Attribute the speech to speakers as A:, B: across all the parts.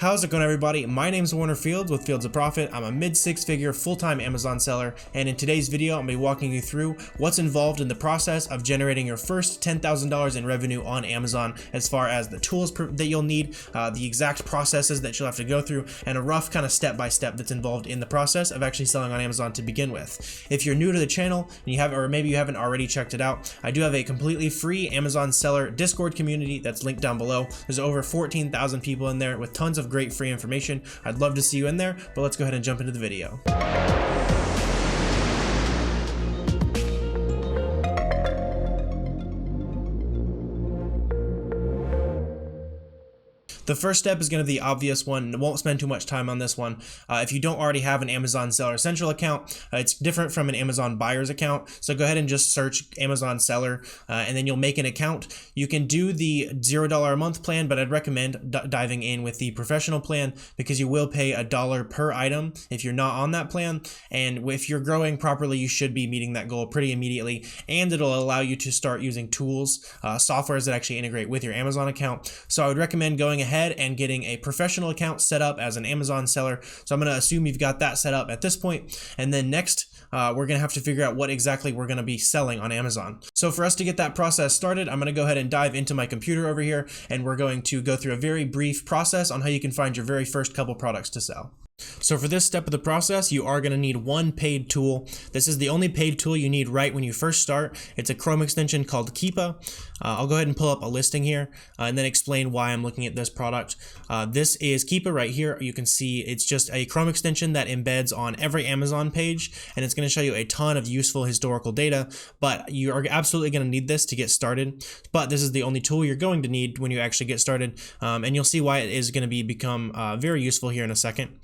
A: How's it going, everybody? My name is Warner Fields with Fields of Profit. I'm a mid-six-figure full-time Amazon seller, and in today's video I'm going to be walking you through what's involved in the process of generating your first $10,000 in revenue on Amazon, as far as the tools that you'll need, the exact processes that you'll have to go through, and a rough kind of step-by-step that's involved in the process of actually selling on Amazon to begin with. If you're new to the channel and you haven't, or maybe you haven't already checked it out, I do have a completely free Amazon seller Discord community that's linked down below. There's over 14,000 people in there with tons of great free information. I'd love to see you in there, but let's go ahead and jump into the video. The first step is going to be the obvious one. I won't spend too much time on this one. If you don't already have an Amazon Seller Central account, it's different from an Amazon Buyers account. So go ahead and just search Amazon Seller, and then you'll make an account. You can do the $0 a month plan, but I'd recommend diving in with the professional plan, because you will pay $1 per item if you're not on that plan. And if you're growing properly, you should be meeting that goal pretty immediately. And it'll allow you to start using tools, softwares that actually integrate with your Amazon account. So I would recommend going ahead and getting a professional account set up as an Amazon seller. So I'm going to assume you've got that set up at this point. And then next, we're going to have to figure out what exactly we're going to be selling on Amazon. So for us to get that process started, I'm going to go ahead and dive into my computer over here, and we're going to go through a very brief process on how you can find your very first couple products to sell. So for this step of the process, you are going to need one paid tool. This is the only paid tool you need right when you first start. It's a Chrome extension called Keepa. I'll go ahead and pull up a listing here and then explain why I'm looking at this product. This is Keepa right here. You can see it's just a Chrome extension that embeds on every Amazon page, and it's going to show you a ton of useful historical data, but you are absolutely going to need this to get started. But this is the only tool you're going to need when you actually get started, and you'll see why it is going to become very useful here in a second.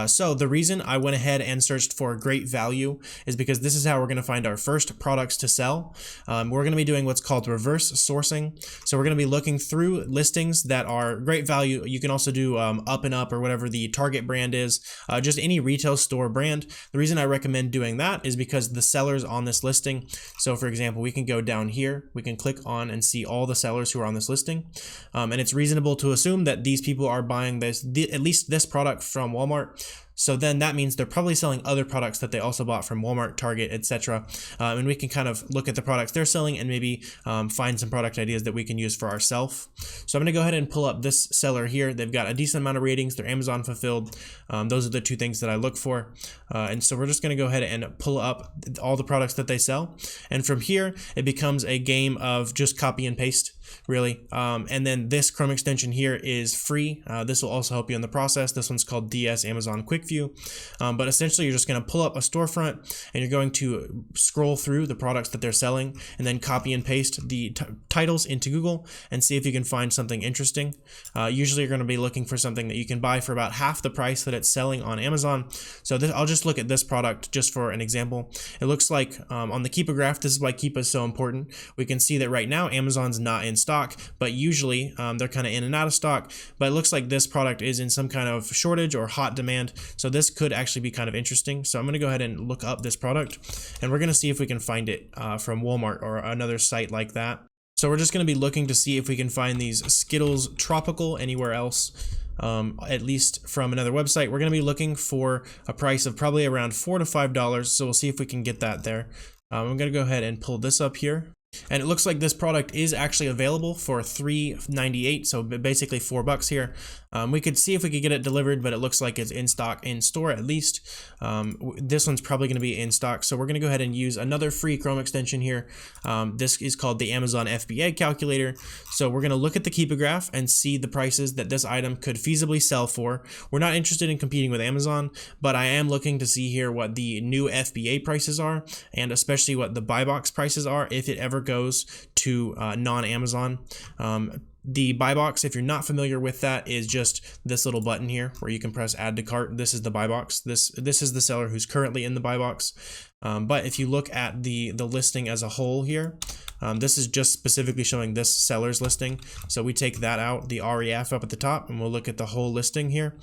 A: So the reason I went ahead and searched for great value is because this is how we're going to find our first products to sell. We're going to be doing what's called reverse sourcing. So we're going to be looking through listings that are great value. You can also do Up and Up, or whatever the target brand is, just any retail store brand. The reason I recommend doing that is because the sellers on this listing. So for example, we can go down here, we can click on and see all the sellers who are on this listing. And it's reasonable to assume that these people are buying at least this product from Walmart. So then that means they're probably selling other products that they also bought from Walmart, Target, etc. And we can kind of look at the products they're selling and maybe find some product ideas that we can use for ourselves. So I'm going to go ahead and pull up this seller here. They've got a decent amount of ratings. They're Amazon fulfilled. Those are the two things that I look for. And so we're just going to go ahead and pull up all the products that they sell. And from here, it becomes a game of just copy and paste, really. And then this Chrome extension here is free. This will also help you in the process. This one's called DS Amazon Quick View. But essentially, you're just going to pull up a storefront, and you're going to scroll through the products that they're selling, and then copy and paste the titles into Google and see if you can find something interesting. Usually, you're going to be looking for something that you can buy for about half the price that it's selling on Amazon. So I'll just look at this product just for an example. It looks like on the Keepa graph, this is why Keepa is so important. We can see that right now Amazon's not in stock, but usually they're kind of in and out of stock. But it looks like this product is in some kind of shortage or hot demand. So this could actually be kind of interesting. So I'm going to go ahead and look up this product, and we're going to see if we can find it from Walmart or another site like that. So we're just going to be looking to see if we can find these Skittles Tropical anywhere else, at least from another website. We're going to be looking for a price of probably around $4 to $5. So we'll see if we can get that there. I'm going to go ahead and pull this up here. And it looks like this product is actually available for $3.98, so basically $4 here. We could see if we could get it delivered, but it looks like it's in stock in store at least. This one's probably going to be in stock, so we're going to go ahead and use another free Chrome extension here. This is called the Amazon FBA calculator. So we're going to look at the Keepa graph and see the prices that this item could feasibly sell for. We're not interested in competing with Amazon, but I am looking to see here what the new FBA prices are, and especially what the buy box prices are if it ever goes to non-Amazon. The buy box, if you're not familiar with that, is just this little button here where you can press add to cart. This is the buy box. This is the seller who's currently in the buy box. But if you look at the listing as a whole here, this is just specifically showing this seller's listing. So we take that out, the REF up at the top, and we'll look at the whole listing here.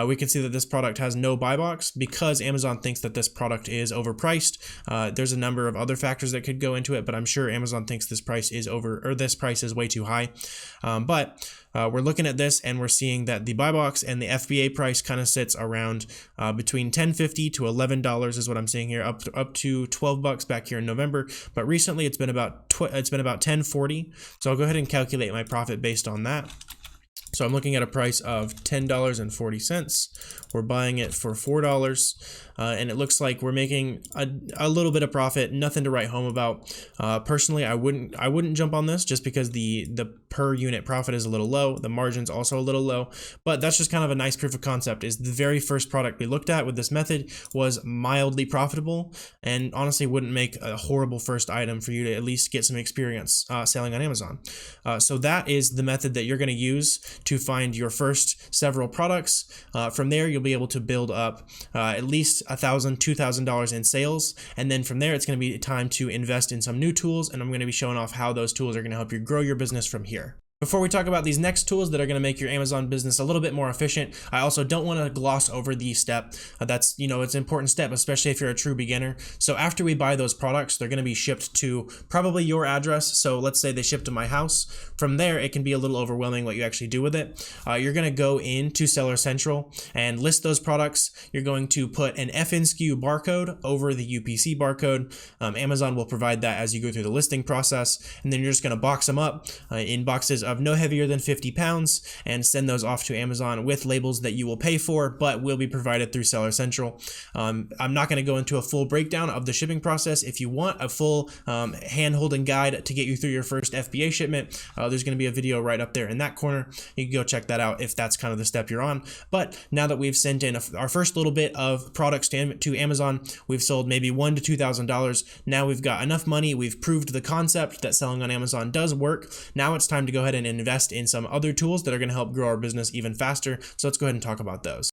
A: We can see that this product has no buy box because Amazon thinks that this product is overpriced. There's a number of other factors that could go into it, but I'm sure Amazon thinks this price is way too high. But we're looking at this and we're seeing that the buy box and the FBA price kind of sits around between $10.50 to $11 is what I'm seeing here, up to $12 back here in November. But recently it's been about $10.40. So I'll go ahead and calculate my profit based on that. So I'm looking at a price of $10.40. We're buying it for $4, and it looks like we're making a little bit of profit. Nothing to write home about. Personally, I wouldn't jump on this just because the per unit profit is a little low. The margin's also a little low, but that's just kind of a nice proof of concept. Is the very first product we looked at with this method was mildly profitable, and honestly wouldn't make a horrible first item for you to at least get some experience selling on Amazon. So that is the method that you're going to use to find your first several products. From there, you'll be able to build up at least $1,000, $2,000 in sales, and then from there, it's going to be time to invest in some new tools, and I'm going to be showing off how those tools are going to help you grow your business from here. Before we talk about these next tools that are going to make your Amazon business a little bit more efficient, I also don't want to gloss over the step. That's, it's an important step, especially if you're a true beginner. So after we buy those products, they're going to be shipped to probably your address. So let's say they ship to my house. From there, it can be a little overwhelming what you actually do with it. You're going to go into Seller Central and list those products. You're going to put an FNSKU barcode over the UPC barcode. Amazon will provide that as you go through the listing process. And then you're just going to box them up in boxes of no heavier than 50 pounds and send those off to Amazon with labels that you will pay for, but will be provided through Seller Central. I'm not going to go into a full breakdown of the shipping process. If you want a full hand-holding guide to get you through your first FBA shipment, there's going to be a video right up there in that corner. You can go check that out if that's kind of the step you're on. But now that we've sent in our first little bit of products to Amazon, we've sold maybe $1,000 to $2,000. Now we've got enough money. We've proved the concept that selling on Amazon does work. Now it's time to go ahead and invest in some other tools that are going to help grow our business even faster. So let's go ahead and talk about those.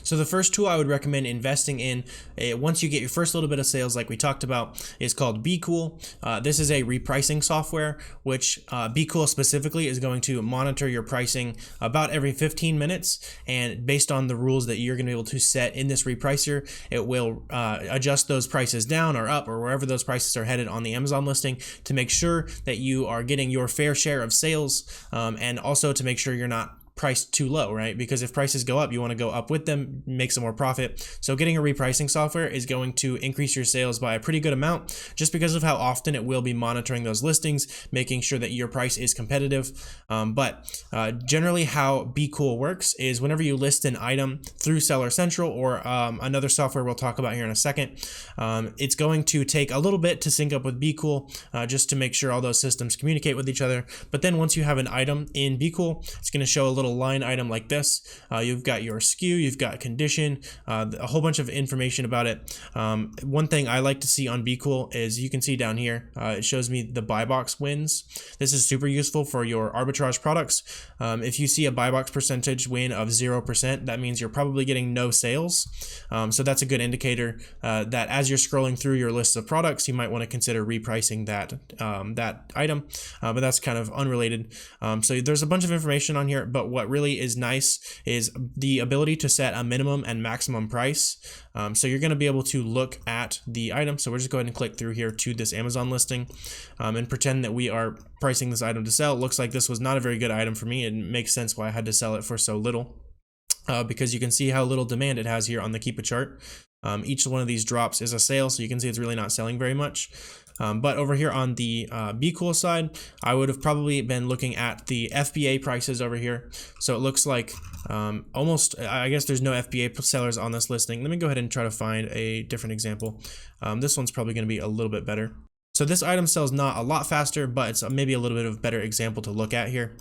A: So the first tool I would recommend investing in once you get your first little bit of sales, like we talked about, is called BeCool. This is a repricing software, which BeCool specifically is going to monitor your pricing about every 15 minutes. And based on the rules that you're going to be able to set in this repricer, it will adjust those prices down or up or wherever those prices are headed on the Amazon listing to make sure that you are getting your fair share of sales, and also to make sure you're not priced too low, right? Because if prices go up, you want to go up with them, make some more profit. So getting a repricing software is going to increase your sales by a pretty good amount just because of how often it will be monitoring those listings, making sure that your price is competitive. But generally how BeCool works is whenever you list an item through Seller Central or another software we'll talk about here in a second, it's going to take a little bit to sync up with BeCool just to make sure all those systems communicate with each other. But then once you have an item in BeCool, it's going to show a little line item like this. You've got your SKU, you've got condition, a whole bunch of information about it. One thing I like to see on BeCool is you can see down here, it shows me the buy box wins. This is super useful for your arbitrage products. If you see a buy box percentage win of 0%, that means you're probably getting no sales. So that's a good indicator that as you're scrolling through your list of products, you might want to consider repricing that item, but that's kind of unrelated. So there's a bunch of information on here, but what really is nice is the ability to set a minimum and maximum price. So you're going to be able to look at the item. So we're just going to click through here to this Amazon listing and pretend that we are pricing this item to sell. It looks like this was not a very good item for me. It makes sense why I had to sell it for so little because you can see how little demand it has here on the Keepa chart. Each one of these drops is a sale, so you can see it's really not selling very much. But over here on the BeCool side, I would have probably been looking at the FBA prices over here. So it looks like almost, I guess there's no FBA sellers on this listing. Let me go ahead and try to find a different example. This one's probably going to be a little bit better. So this item sells not a lot faster, but it's maybe a little bit of a better example to look at here.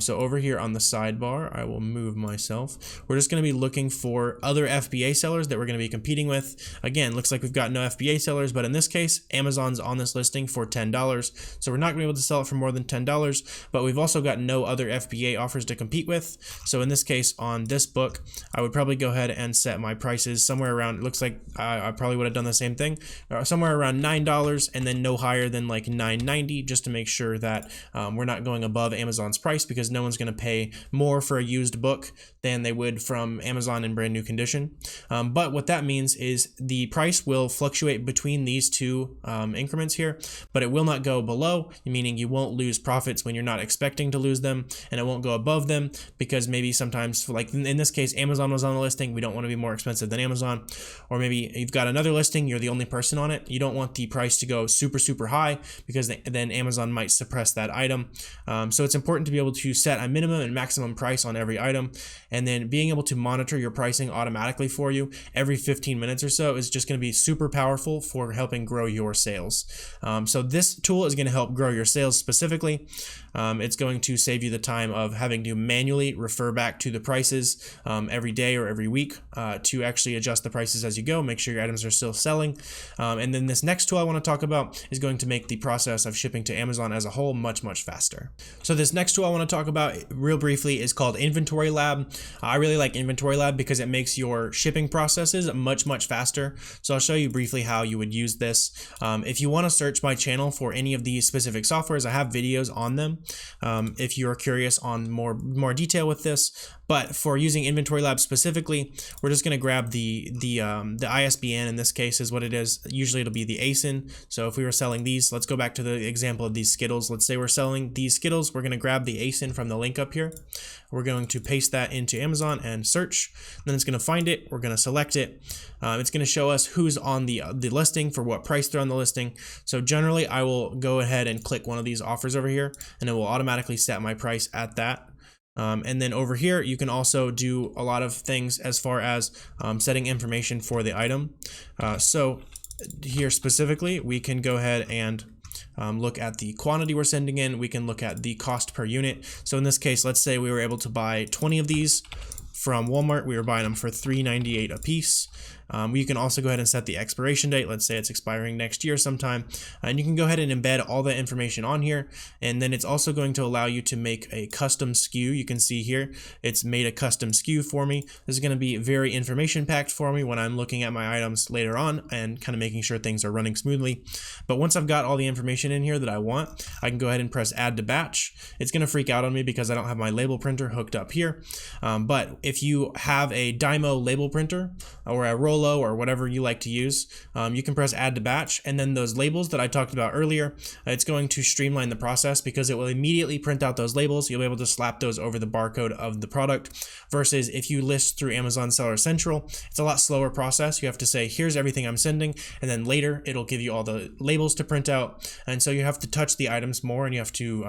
A: So over here on the sidebar, I will move myself. We're just going to be looking for other FBA sellers that we're going to be competing with. Again, looks like we've got no FBA sellers, but in this case, Amazon's on this listing for $10. So we're not going to be able to sell it for more than $10, but we've also got no other FBA offers to compete with. So in this case, on this book, I would probably go ahead and set my prices somewhere around, it looks like I probably would have done the same thing, somewhere around $9, and then then no higher than like $9.90, just to make sure that we're not going above Amazon's price, because no one's going to pay more for a used book than they would from Amazon in brand new condition. But what that means is the price will fluctuate between these two increments here, but it will not go below, meaning you won't lose profits when you're not expecting to lose them, and it won't go above them, because maybe sometimes, like in this case, Amazon was on the listing, we don't want to be more expensive than Amazon. Or maybe you've got another listing, you're the only person on it, you don't want the price to go super high, because then Amazon might suppress that item. So it's important to be able to set a minimum and maximum price on every item, and then being able to monitor your pricing automatically for you every 15 minutes or so is just going to be super powerful for helping grow your sales. So this tool is going to help grow your sales specifically. It's going to save you the time of having to manually refer back to the prices every day or every week to actually adjust the prices as you go, make sure your items are still selling. And then this next tool I want to talk about is going to make the process of shipping to Amazon as a whole much faster. So this next tool I want to talk about real briefly is called Inventory Lab. I really like Inventory Lab because it makes your shipping processes much faster. So I'll show you briefly how you would use this. If you want to search my channel for any of these specific softwares, I have videos on them if you're curious on more detail with this. But for using Inventory Lab specifically, we're just going to grab the ISBN. In this case is what it is. Usually it'll be the ASIN. So if we were selling these, let's go back to the example of these Skittles. Let's say we're selling these Skittles. We're going to grab the ASIN from the link up here. We're going to paste that into Amazon and search. Then it's going to find it. We're going to select it. It's going to show us who's on the listing, for what price they're on the listing. So generally, I will go ahead and click one of these offers over here, and it will automatically set my price at that. And then over here, you can also do a lot of things as far as setting information for the item. So here specifically, we can go ahead and look at the quantity we're sending in. We can look at the cost per unit. So in this case, let's say we were able to buy 20 of these from Walmart. We were buying them for $3.98 a piece. You can also go ahead and set the expiration date. Let's say it's expiring next year sometime, and you can go ahead and embed all that information on here. And then it's also going to allow you to make a custom SKU. You can see here it's made a custom SKU for me. This is going to be very information packed for me when I'm looking at my items later on and kind of making sure things are running smoothly. But once I've got all the information in here that I want, I can go ahead and press add to batch. It's going to freak out on me because I don't have my label printer hooked up here. But if you have a Dymo label printer or a Rollo or whatever you like to use, you can press add to batch, and then those labels that I talked about earlier, it's going to streamline the process because it will immediately print out those labels. You'll be able to slap those over the barcode of the product, versus if you list through Amazon Seller Central, it's a lot slower process. You have to say, here's everything I'm sending, and then later it'll give you all the labels to print out. And so you have to touch the items more, and you have to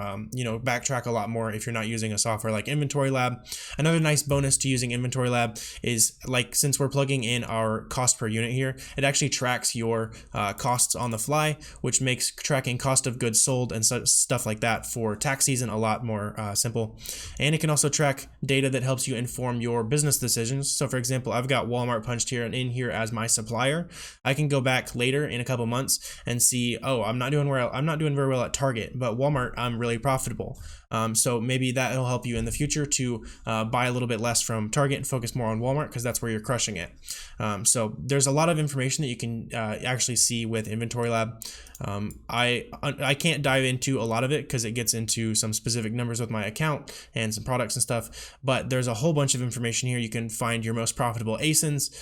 A: backtrack a lot more if you're not using a software like Inventory Lab. Another nice bonus to using Inventory Lab is, like, since we're plugging in our cost per unit here, it actually tracks your costs on the fly, which makes tracking cost of goods sold and stuff like that for tax season a lot more simple. And it can also track data that helps you inform your business decisions. So for example, I've got Walmart punched here and in here as my supplier. I can go back later in a couple months and see, oh, I'm not doing very well at Target, but Walmart, I'm really profitable. So maybe that will help you in the future to buy a little bit less from Target and focus more on Walmart, because that's where you're crushing it. So there's a lot of information that you can actually see with Inventory Lab. I can't dive into a lot of it because it gets into some specific numbers with my account and some products and stuff, but there's a whole bunch of information here. You can find your most profitable ASINs.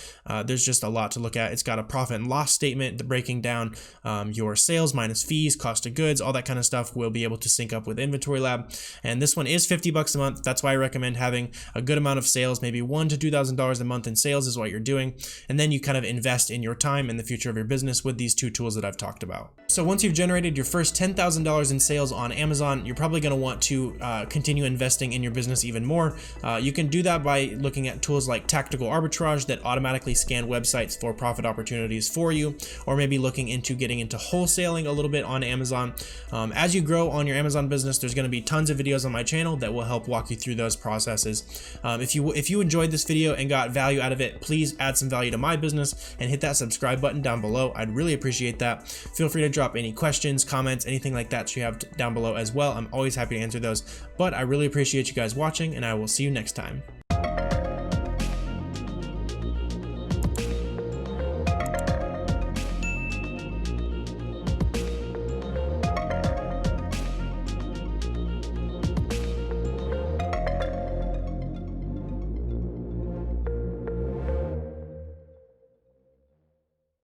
A: There's just a lot to look at. It's got a profit and loss statement breaking down your sales minus fees, cost of goods, all that kind of stuff will be able to sync up with Inventory Lab. And this one is $50 a month. That's why I recommend having a good amount of sales, maybe $1,000 to $2,000 a month in sales is what you're doing. And then you kind of invest in your time and the future of your business with these two tools that I've talked about. So once you've generated your first $10,000 in sales on Amazon, you're probably going to want to continue investing in your business even more. You can do that by looking at tools like Tactical Arbitrage that automatically scan websites for profit opportunities for you, or maybe looking into getting into wholesaling a little bit on Amazon. As you grow on your Amazon business, there's going to be tons of videos on my channel that will help walk you through those processes. If you enjoyed this video and got value out of it, please add some value to my business and hit that subscribe button down below. I'd really appreciate that. Feel free to drop any questions, comments, anything like that you have down below as well. I'm always happy to answer those, but I really appreciate you guys watching, and I will see you next time.